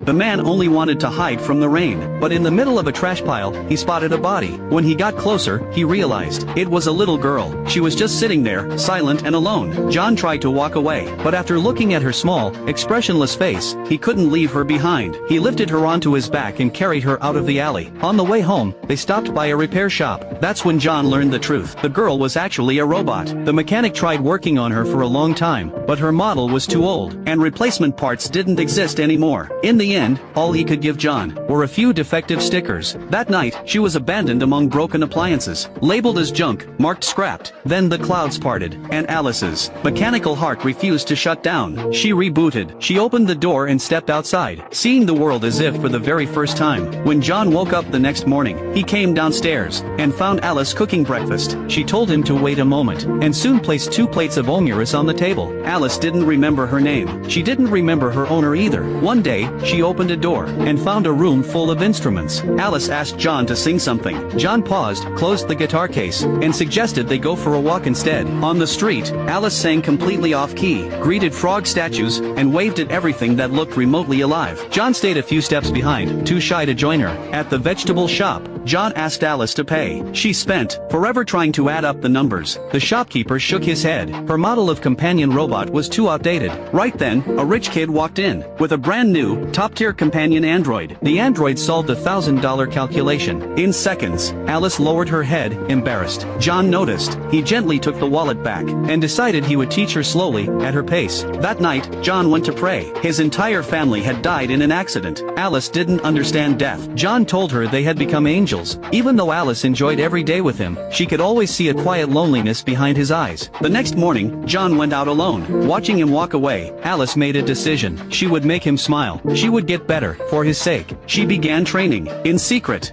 The man only wanted to hide from the rain, but in the middle of a trash pile, he spotted a body. When he got closer, he realized it was a little girl. She was just sitting there, silent and alone. John tried to walk away, but after looking at her small, expressionless face, he couldn't leave her behind. He lifted her onto his back and carried her out of the alley. On the way home, they stopped by a repair shop. That's when John learned the truth. The girl was actually a robot. The mechanic tried working on her for a long time, but her model was too old, and replacement parts didn't exist anymore. In the end, all he could give John were a few defective stickers. That night, she was abandoned among broken appliances, labeled as junk, marked scrapped. Then the clouds parted, and Alice's mechanical heart refused to shut down. She rebooted. She opened the door and stepped outside, seeing the world as if for the very first time. When John woke up the next morning, he came downstairs and found Alice cooking breakfast. She told him to wait a moment, and soon placed 2 plates of omuris on the table. Alice didn't remember her name. She didn't remember her owner either. One day, she opened a door and found a room full of instruments. Alice asked John to sing something. John paused, closed the guitar case, and suggested they go for a walk instead. On the street, Alice sang completely off-key, greeted frog statues, and waved at everything that looked remotely alive. John stayed a few steps behind, too shy to join her. At the vegetable shop, John asked Alice to pay. She spent forever trying to add up the numbers. The shopkeeper shook his head. Her model of companion robot was too outdated. Right then, a rich kid walked in with a brand new, top-tier companion android. The android solved a $1,000 calculation in seconds. Alice lowered her head, embarrassed. John noticed. He gently took the wallet back and decided he would teach her slowly, at her pace. That night, John went to pray. His entire family had died in an accident. Alice didn't understand death. John told her they had become angels. Even though Alice enjoyed every day with him, she could always see a quiet loneliness behind his eyes. The next morning, John went out alone. Watching him walk away, Alice made a decision. She would make him smile. She would get better, for his sake. She began training, in secret.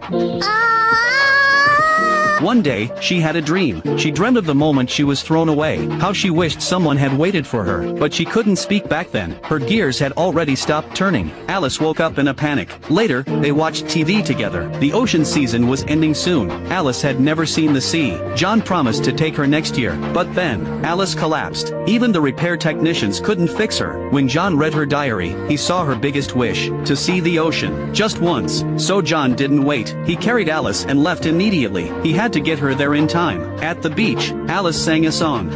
One day, she had a dream. She dreamt of the moment she was thrown away, how she wished someone had waited for her, but she couldn't speak back then. Her gears had already stopped turning. Alice woke up in a panic. Later, they watched TV together. The ocean season was ending soon. Alice had never seen the sea. John promised to take her next year, but then, Alice collapsed. Even the repair technicians couldn't fix her. When John read her diary, he saw her biggest wish, to see the ocean, just once. So John didn't wait. He carried Alice and left immediately. He had to get her there in time. At the beach, Alice sang a song.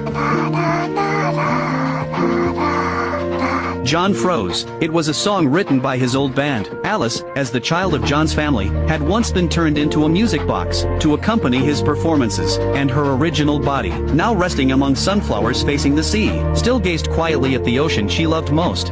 John froze. It was a song written by his old band. Alice, as the child of John's family, had once been turned into a music box to accompany his performances, and her original body, now resting among sunflowers facing the sea, still gazed quietly at the ocean she loved most.